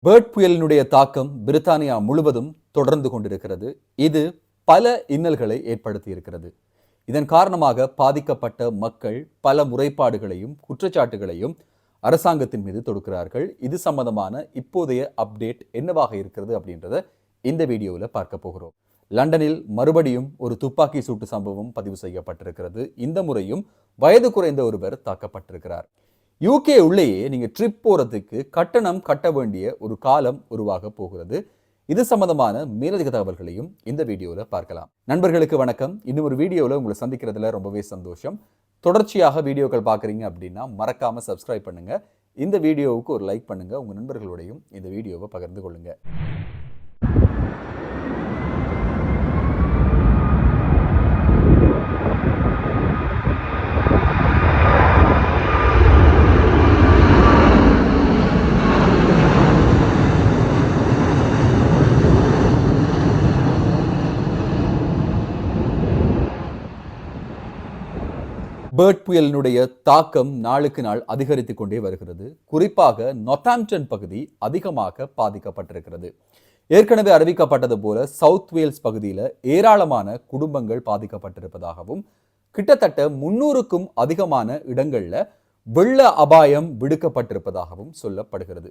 Bird புயலினுடைய தாக்கம் பிரித்தானியா முழுவதும் தொடர்ந்து கொண்டிருக்கிறது. இது பல இன்னல்களை ஏற்படுத்தி இருக்கிறது. இதன் காரணமாக பாதிக்கப்பட்ட மக்கள் பல முறைப்பாடுகளையும் குற்றச்சாட்டுகளையும் அரசாங்கத்தின் மீது தொடுக்கிறார்கள். இது சம்பந்தமான இப்போதைய அப்டேட் என்னவாக இருக்கிறது அப்படின்றத இந்த வீடியோவில் பார்க்க போகிறோம். லண்டனில் மறுபடியும் ஒரு துப்பாக்கி சூட்டு சம்பவம் பதிவு செய்யப்பட்டிருக்கிறது. இந்த முறையும் வயது குறைந்த ஒருவர் தாக்கப்பட்டிருக்கிறார். யூகே உள்ளேயே நீங்க ட்ரிப் போறதுக்கு கட்டணம் கட்ட வேண்டிய ஒரு காலம் உருவாக போகிறது. இது சம்பந்தமான மேலதிக தகவல்களையும் இந்த வீடியோல பார்க்கலாம். நண்பர்களுக்கு வணக்கம். இன்னும் ஒரு வீடியோல உங்களை சந்திக்கிறதுல ரொம்பவே சந்தோஷம். தொடர்ச்சியாக வீடியோக்கள் பார்க்குறீங்க அப்படின்னா மறக்காம சப்ஸ்கிரைப் பண்ணுங்க. இந்த வீடியோவுக்கு ஒரு லைக் பண்ணுங்க. உங்க நண்பர்களோடையும் இந்த வீடியோவை பகிர்ந்து கொள்ளுங்க. பேர்ட் புயலினுடைய தாக்கம் நாளுக்கு நாள் அதிகரித்துக் கொண்டே வருகிறது. குறிப்பாக நார்த்தாம்ப்டன் பகுதி அதிகமாக பாதிக்கப்பட்டிருக்கிறது. ஏற்கனவே அறிவிக்கப்பட்டது போல சவுத் வேல்ஸ் பகுதியில் ஏராளமான குடும்பங்கள் பாதிக்கப்பட்டிருப்பதாகவும் கிட்டத்தட்ட 300க்கும் அதிகமான இடங்கள்ல வெள்ள அபாயம் விடுக்கப்பட்டிருப்பதாகவும் சொல்லப்படுகிறது.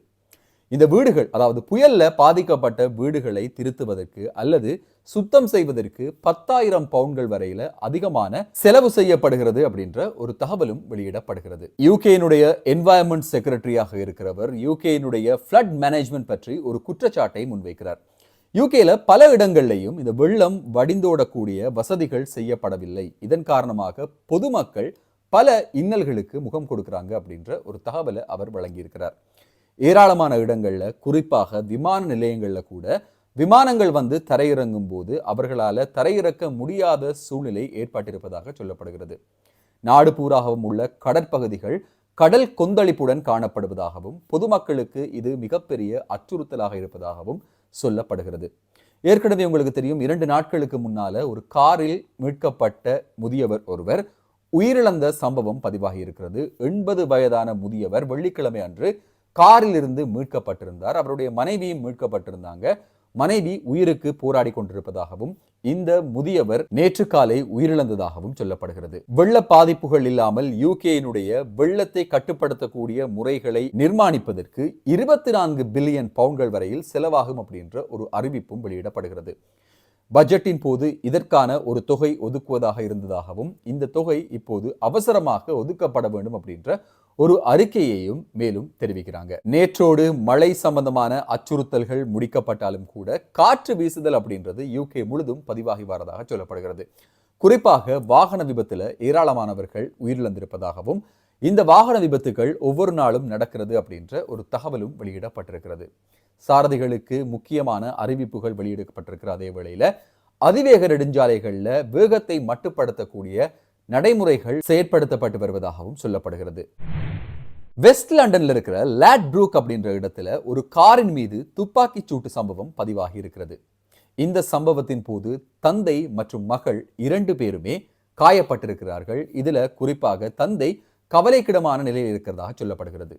இந்த வீடுகள், அதாவது புயல்ல பாதிக்கப்பட்ட வீடுகளை திருத்துவதற்கு அல்லது சுத்தம் செய்வதற்கு 10,000 பவுண்ட்கள் வரையில அதிகமான செலவு செய்யப்படுகிறது அப்படின்ற ஒரு தகவலும் வெளியிடப்படுகிறது. யூகேனுடைய என்வாயன்மெண்ட் செக்ரட்டரியாக இருக்கிறவர் யூகேனுடைய ஃப்ளட் மேனேஜ்மெண்ட் பற்றி ஒரு குற்றச்சாட்டை முன்வைக்கிறார். யூகேல பல இடங்கள்லையும் இந்த வெள்ளம் வடிந்தோடக்கூடிய வசதிகள் செய்யப்படவில்லை. இதன் காரணமாக பொதுமக்கள் பல இன்னல்களுக்கு முகம் கொடுக்கிறாங்க அப்படின்ற ஒரு தகவலை அவர் வழங்கியிருக்கிறார். ஏராளமான இடங்கள்ல, குறிப்பாக விமான நிலையங்கள்ல கூட விமானங்கள் வந்து தரையிறங்கும் போது அவர்களால தரையிறக்க முடியாத சூழ்நிலை ஏற்பட்டிருப்பதாக சொல்லப்படுகிறது. நாடு பூராகவும் உள்ள கடற்பகுதிகள் கடல் கொந்தளிப்புடன் காணப்படுவதாகவும் பொதுமக்களுக்கு இது மிகப்பெரிய அச்சுறுத்தலாக இருப்பதாகவும் சொல்லப்படுகிறது. ஏற்கனவே உங்களுக்கு தெரியும், 2 நாட்களுக்கு முன்னால ஒரு காரில் மீட்கப்பட்ட முதியவர் ஒருவர் உயிரிழந்த சம்பவம் பதிவாகி இருக்கிறது. 80 வயதான முதியவர் வெள்ளிக்கிழமை அன்று காரில் இருந்து மீட்கப்பட்டிருந்தார். அவருடைய மனைவியும் மீட்கப்பட்டிருந்தாங்க. மனைவி உயிருக்கு போராடி கொண்டிருப்பதாகவும் இந்த முதியவர் நேற்று காலை உயிரிழந்ததாகவும் சொல்லப்படுகிறது. வெள்ள பாதிப்புகள் இல்லாமல் யூகேயினுடைய வெள்ளத்தை கட்டுப்படுத்தக்கூடிய முறைகளை நிர்மாணிப்பதற்கு 24 பில்லியன் பவுண்ட்கள் வரையில் செலவாகும் அப்படின்ற ஒரு அறிவிப்பும் வெளியிடப்படுகிறது. பட்ஜெட்டின் போது இதற்கான ஒரு தொகை ஒதுக்குவதாக இருந்ததாகவும் இந்த தொகை இப்போது அவசரமாக ஒதுக்கப்பட வேண்டும் அப்படின்ற ஒரு அறிக்கையையும் மேலும் தெரிவிக்கிறாங்க. நேற்றோடு மழை சம்பந்தமான அச்சுறுத்தல்கள் முடிக்கப்பட்டாலும் கூட காற்று வீசுதல் அப்படின்றது யூகே முழுதும் பதிவாகி வரதாக சொல்லப்படுகிறது. குறிப்பாக வாகன விபத்துல ஏராளமானவர்கள் உயிரிழந்திருப்பதாகவும் இந்த வாகன விபத்துகள் ஒவ்வொரு நாளும் நடக்கிறது அப்படின்ற ஒரு தகவலும் வெளியிடப்பட்டிருக்கிறது. சாரதிகளுக்கு முக்கியமான அறிவிப்புகள் வெளியிடப்பட்டிருக்கிற அதே வேளையில அதிவேக நெடுஞ்சாலைகள்ல வேகத்தை மட்டுப்படுத்தக்கூடிய நடைமுறைகள் செயற்படுத்தப்பட்டு வருவதாகவும் சொல்லப்படுகிறது. வெஸ்ட் லண்டன்ல இருக்கிற லாட்ப்ரூக் அப்படின்ற இடத்துல ஒரு காரின் மீது துப்பாக்கி சூட்டு சம்பவம் பதிவாகி இருக்கிறது. இந்த சம்பவத்தின் போது தந்தை மற்றும் மகள் 2 பேருமே காயப்பட்டிருக்கிறார்கள். இதுல குறிப்பாக தந்தை கவலைக்கிடமான நிலையில் இருக்கிறதாக சொல்லப்படுகிறது.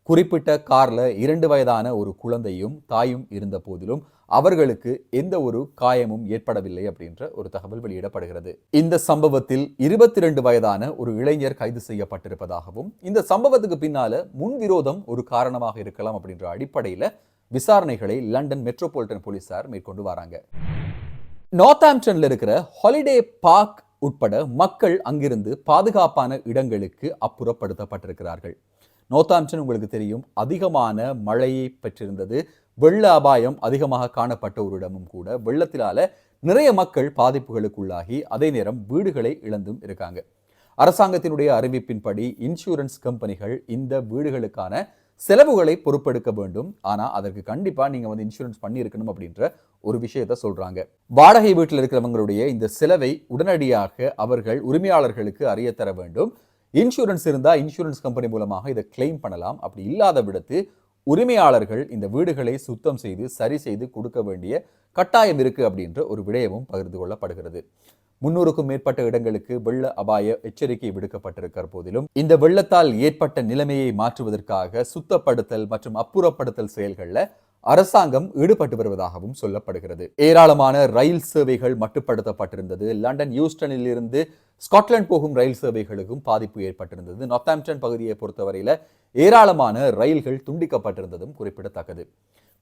குறிப்பிட்ட கார்ல 2 வயதான ஒரு குழந்தையும் தாயும் இருந்த போதிலும் அவர்களுக்கு எந்த ஒரு காயமும் ஏற்படவில்லை அப்படின்ற ஒரு தகவல் வெளியிடப்படுகிறது. இந்த சம்பவத்தில் 22 வயதான ஒரு இளைஞர் கைது செய்யப்பட்டிருப்பதாகவும் இந்த சம்பவத்துக்கு பின்னால முன்விரோதம் ஒரு காரணமாக இருக்கலாம் அப்படின்ற அடிப்படையில விசாரணைகளை லண்டன் மெட்ரோபாலிட்டன் போலீசார் மேற்கொண்டு வராங்க. நார்த்தாம்ப்டன்ல இருக்கிற ஹாலிடே பார்க் உட்பட மக்கள் அங்கிருந்து பாதுகாப்பான இடங்களுக்கு அப்புறப்படுத்தப்பட்டிருக்கிறார்கள். நார்த்தாம்ப்டன் உங்களுக்கு தெரியும், அதிகமான மழையை பெற்றிருந்தது. வெள்ள அபாயம் அதிகமாக காணப்பட்ட ஒரு இடமும் கூட. வெள்ளத்தினால நிறைய மக்கள் பாதிப்புகளுக்குள்ளாகி அதே நேரம் வீடுகளை இழந்தும் இருக்காங்க. அரசாங்கத்தினுடைய அறிவிப்பின்படி இன்சூரன்ஸ் கம்பெனிகள் இந்த வீடுகளுக்கான செலவுகளை பொறுப்பெடுக்க வேண்டும். ஆனா அதற்கு கண்டிப்பா நீங்க வந்து இன்சூரன்ஸ் பண்ணி இருக்கணும் அப்படின்ற ஒரு விஷயத்த சொல்றாங்க. வாடகை வீட்டில் இருக்கிறவங்களுடைய இந்த செலவை உடனடியாக அவர்கள் உரிமையாளர்களுக்கு அறிய தர வேண்டும். இன்சூரன்ஸ் இருந்தா இன்சூரன்ஸ் கம்பெனி மூலமாக இதை கிளைம் பண்ணலாம். அப்படி இல்லாத விடத்து உரிமையாளர்கள் இந்த வீடுகளை சுத்தம் செய்து சரி செய்து கொடுக்க வேண்டிய கட்டாயம் இருக்கு அப்படின்ற ஒரு விடயமும் பகிர்ந்து கொள்ளப்படுகிறது. 300க்கும் மேற்பட்ட இடங்களுக்கு வெள்ள அபாய எச்சரிக்கை விடுக்கப்பட்டிருக்கிற போதிலும் இந்த வெள்ளத்தால் ஏற்பட்ட நிலைமையை மாற்றுவதற்காக சுத்தப்படுத்தல் மற்றும் அப்புறப்படுத்தல் செயல்களில் அரசாங்கம் ஈடுபட்டு வருவதாகவும் சொல்லப்படுகிறது. ஏராளமான ரயில் சேவைகள் மட்டுப்படுத்தப்பட்டிருந்தது. லண்டன் யூஸ்டனில் இருந்து ஸ்காட்லாந்து போகும் ரயில் சேவைகளுக்கும் பாதிப்பு ஏற்பட்டிருந்தது. நார்த்தாம்ப்டன் பகுதியை பொறுத்தவரையில ஏராளமான ரயில்கள் துண்டிக்கப்பட்டிருந்ததும் குறிப்பிடத்தக்கது.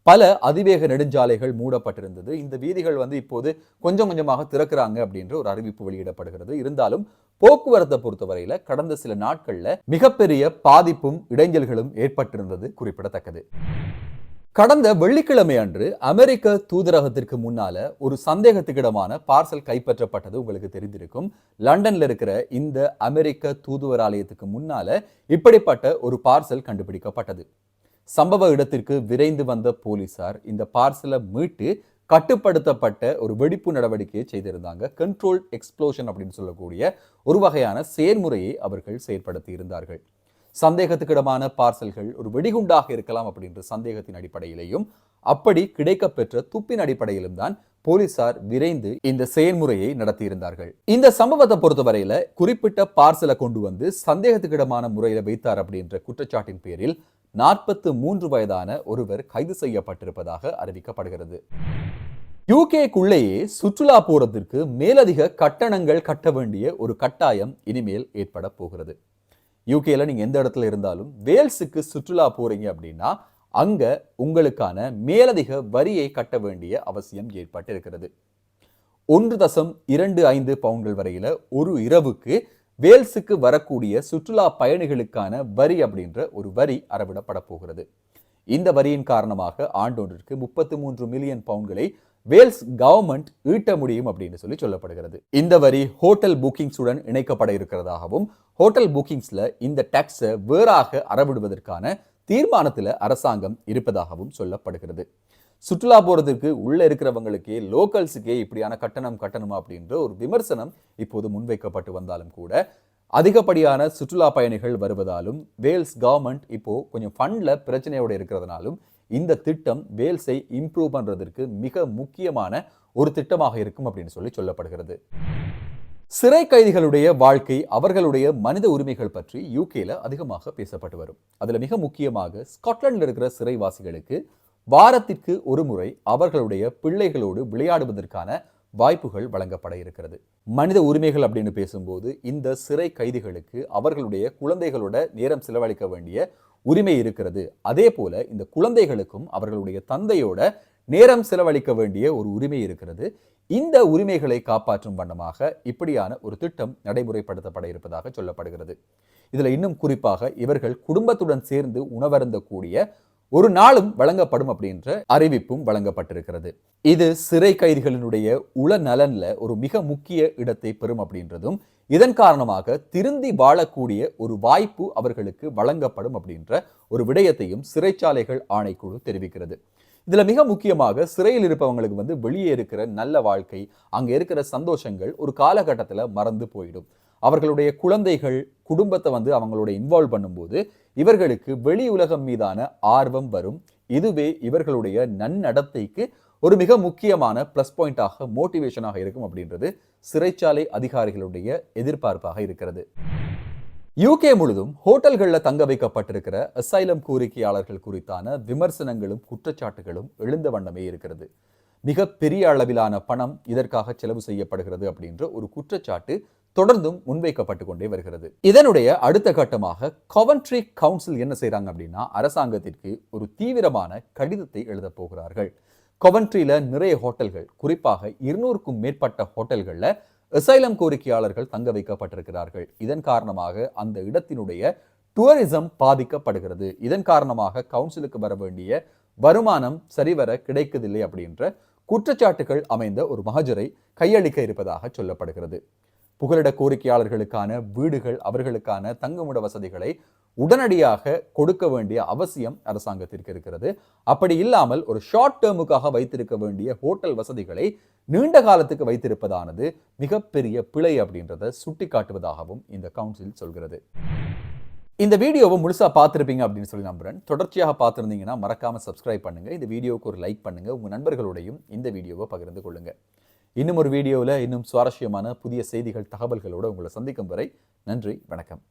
பல அதிவேக நெடுஞ்சாலைகள் மூடப்பட்டிருந்தது. இந்த வீதிகள் இப்போது கொஞ்சம் கொஞ்சமாக திறக்கிறாங்க அப்படின்ற ஒரு அறிவிப்பு வெளியிடப்படுகிறது. இருந்தாலும் போக்குவரத்தை பொறுத்தவரையில கடந்த சில நாட்கள்ல மிகப்பெரிய பாதிப்பும் இடைஞ்சல்களும் ஏற்பட்டிருந்தது குறிப்பிடத்தக்கது. கடந்த வெள்ளிக்கிழமை அன்று அமெரிக்க தூதரகத்திற்கு முன்னால ஒரு சந்தேகத்துக்கிடமான பார்சல் கைப்பற்றப்பட்டது உங்களுக்கு தெரிந்திருக்கும். லண்டன்ல இருக்கிற இந்த அமெரிக்க தூதுவராலயத்துக்கு முன்னால இப்படிப்பட்ட ஒரு பார்சல் கண்டுபிடிக்கப்பட்டது. சம்பவ இடத்திற்கு விரைந்து வந்த போலீசார் இந்த பார்சலை மீட்டு கட்டுப்படுத்தப்பட்ட ஒரு வெடிப்பு நடவடிக்கையை செய்திருந்தாங்க. கண்ட்ரோல்ட் எக்ஸ்ப்ளோஷன் அப்படின்னு சொல்லக்கூடிய ஒரு வகையான செயல்முறையை அவர்கள் செயற்படுத்தி இருந்தார்கள். சந்தேகத்துக்கிடமான பார்சல்கள் ஒரு வெடிகுண்டாக இருக்கலாம் அப்படின்ற சந்தேகத்தின் அடிப்படையிலையும் அப்படி கிடைக்கப்பெற்ற துப்பின் அடிப்படையிலும் தான் போலீசார் விரைந்து இந்த செயல்முறையை நடத்தியிருந்தார்கள். இந்த சம்பவத்தை பொறுத்தவரையில குறிப்பிட்ட பார்சலை கொண்டு வந்து சந்தேகத்துக்கிடமான முறையில வைத்தார் அப்படின்ற குற்றச்சாட்டின் பேரில் 43 வயதான ஒருவர் கைது செய்யப்பட்டிருப்பதாக அறிவிக்கப்படுகிறது. யூகேக்குள்ளேயே சுற்றுலா போறதற்கு மேலதிக கட்டணங்கள் கட்ட வேண்டிய ஒரு கட்டாயம் இனிமேல் ஏற்பட போகிறது. யூகேல நீங்க எந்த இடத்துல இருந்தாலும் வேல்ஸுக்கு சுற்றுலா போறீங்க அப்படின்னா அங்க உங்களுக்கான மேலதிக வரியை கட்ட வேண்டிய அவசியம் ஏற்பட்டிருக்கிறது. 1.25 பவுண்ட்கள் வரையில ஒரு இரவுக்கு வேல்ஸுக்கு வரக்கூடிய சுற்றுலா பயணிகளுக்கான வரி அப்படின்ற ஒரு வரி அறவிடப்பட போகிறது. இந்த வரியின் காரணமாக ஆண்டொன்றிற்கு 33 மில்லியன் பவுண்ட்களை வேல்ஸ் கவர்மெண்ட் ஈட்ட முடியும் அப்படின்னு சொல்லப்படுகிறது. இந்த வரி ஹோட்டல் புக்கிங்ஸுடன் இணைக்கப்பட இருக்கிறதாகவும் ஹோட்டல் புக்கிங்ஸ்ல இந்த டாக்ஸை வேறாக அறவிடுவதற்கான தீர்மானத்தில் அரசாங்கம் இருப்பதாகவும் சொல்லப்படுகிறது. சுற்றுலா போறதுக்கு உள்ள இருக்கிறவங்களுக்கே லோக்கல்ஸுக்கே இப்படியான கட்டணமா அப்படின்ற ஒரு விமர்சனம் இப்போது முன்வைக்கப்பட்டு வந்தாலும் கூட அதிகப்படியான சுற்றுலா பயணிகள் வருவதாலும் வேல்ஸ் கவர்மெண்ட் இப்போ கொஞ்சம் ஃபண்ட்ல பிரச்சனையோட இருக்கிறதுனாலும் இந்த திட்டம் வேல்ஸை இம்ப்ரூவ் பண்றதற்கு மிக முக்கியமான ஒரு திட்டமாக இருக்கும் அப்படின்னு சொல்லப்படுகிறது. சிறை கைதிகளுடைய வாழ்க்கை, அவர்களுடைய மனித உரிமைகள் பற்றி யூகேல அதிகமாக பேசப்பட்டு வரும். அதுல மிக முக்கியமாக ஸ்காட்லாண்டில் இருக்கிற சிறைவாசிகளுக்கு வாரத்திற்கு ஒரு முறை அவர்களுடைய பிள்ளைகளோடு விளையாடுவதற்கான வாய்ப்புகள் வழங்கப்பட இருக்கிறது. மனித உரிமைகள் அப்படின்னு பேசும்போது இந்த சிறை கைதிகளுக்கு அவர்களுடைய குழந்தைகளோட நேரம் செலவழிக்க வேண்டிய உரிமை இருக்கிறது. அதே போல இந்த குழந்தைகளுக்கும் அவர்களுடைய தந்தையோட நேரம் செலவழிக்க வேண்டிய ஒரு உரிமை இருக்கிறது. இந்த உரிமைகளை காப்பாற்றும் வண்ணமாக இப்படியான ஒரு திட்டம் நடைமுறைப்படுத்தப்பட இருப்பதாக சொல்லப்படுகிறது. இதுல இன்னும் குறிப்பாக இவர்கள் குடும்பத்துடன் சேர்ந்து உணவருந்தக்கூடிய ஒரு நாளும் வழங்கப்படும் அப்படின்ற அறிவிப்பும் வழங்கப்பட்டிருக்கிறது. இது சிறை கைதிகளினுடைய உள நலன்ல ஒரு மிக முக்கிய இடத்தை பெறும் அப்படின்றதும் இதன் காரணமாக திருந்தி வாழக்கூடிய ஒரு வாய்ப்பு அவர்களுக்கு வழங்கப்படும் அப்படின்ற ஒரு விடயத்தையும் சிறைச்சாலைகள் ஆணைக்குழு தெரிவிக்கிறது. இதுல மிக முக்கியமாக சிறையில் இருப்பவங்களுக்கு வெளியே இருக்கிற நல்ல வாழ்க்கை, அங்க இருக்கிற சந்தோஷங்கள் ஒரு காலகட்டத்துல மறந்து போயிடும். அவர்களுடைய குழந்தைகள் குடும்பத்தை அவங்களோட இன்வால்வ் பண்ணும்போது இவர்களுக்கு வெளி உலகம் மீதான ஆர்வம் வரும். இதுவே இவர்களுடைய நன்னடத்தைக்கு ஒரு மிக முக்கியமான பிளஸ் பாயிண்டாக மோட்டிவேஷனாக இருக்கும் அப்படின்றது சிறைச்சாலை அதிகாரிகளுடைய எதிர்பார்ப்பாக இருக்கிறது. யூகே முழுதும் ஹோட்டல்களில் தங்க வைக்கப்பட்டிருக்கிற அசைலம் கோரிக்கையாளர்கள் குறித்தான விமர்சனங்களும் குற்றச்சாட்டுகளும் எழுந்த வண்ணமே இருக்கிறது. மிக பெரிய அளவிலான பணம் இதற்காக செலவு செய்யப்படுகிறது அப்படின்ற ஒரு குற்றச்சாட்டு தொடர்ந்தும் முன்வைக்கப்பட்டு கொண்டே வருகிறது. இதனுடைய அடுத்த கட்டமாக கொவன்ட்ரி கவுன்சில் என்ன செய்யறாங்க அப்படின்னா அரசாங்கத்திற்கு ஒரு தீவிரமான கடிதத்தை எழுத போகிறார்கள். கொவன்ட்ரியில நிறைய ஹோட்டல்கள், குறிப்பாக 200க்கும் மேற்பட்ட ஹோட்டல்கள்ல அசைலம் கோரிக்கையாளர்கள் தங்க வைக்கப்பட்டிருக்கிறார்கள். இதன் காரணமாக அந்த இடத்தினுடைய டூரிசம் பாதிக்கப்படுகிறது. இதன் காரணமாக கவுன்சிலுக்கு வர வேண்டிய வருமானம் சரிவர கிடைக்கவில்லை அப்படின்ற குற்றச்சாட்டுகள் அமைந்த ஒரு மகஜரை கையளிக்க இருப்பதாக சொல்லப்படுகிறது. புகலிட கோரிக்கையாளர்களுக்கான வீடுகள், அவர்களுக்கான தங்குமிட வசதிகளை உடனடியாக கொடுக்க வேண்டிய அவசியம் அரசாங்கத்திற்கு இருக்கிறது. அப்படி இல்லாமல் ஒரு ஷார்ட் டேர்முக்காக வைத்திருக்க வேண்டிய ஹோட்டல் வசதிகளை நீண்ட காலத்துக்கு வைத்திருப்பதானது மிகப்பெரிய பிழை அப்படின்றத சுட்டி காட்டுவதாகவும் இந்த கவுன்சில் சொல்கிறது. இந்த வீடியோவை முழுசா பார்த்துருப்பீங்க அப்படின்னு சொல்லி நம்புறேன். தொடர்ச்சியாக பார்த்துருந்தீங்கன்னா மறக்காம சப்ஸ்கிரைப் பண்ணுங்க. இந்த வீடியோவுக்கு ஒரு லைக் பண்ணுங்க. உங்க நண்பர்களோடையும் இந்த வீடியோவை பகிர்ந்து கொள்ளுங்க. இன்னும் ஒரு வீடியோவில் இன்னும் சுவாரஸ்யமான புதிய செய்திகள் தகவல்களோடு உங்களை சந்திக்கும் வரை நன்றி, வணக்கம்.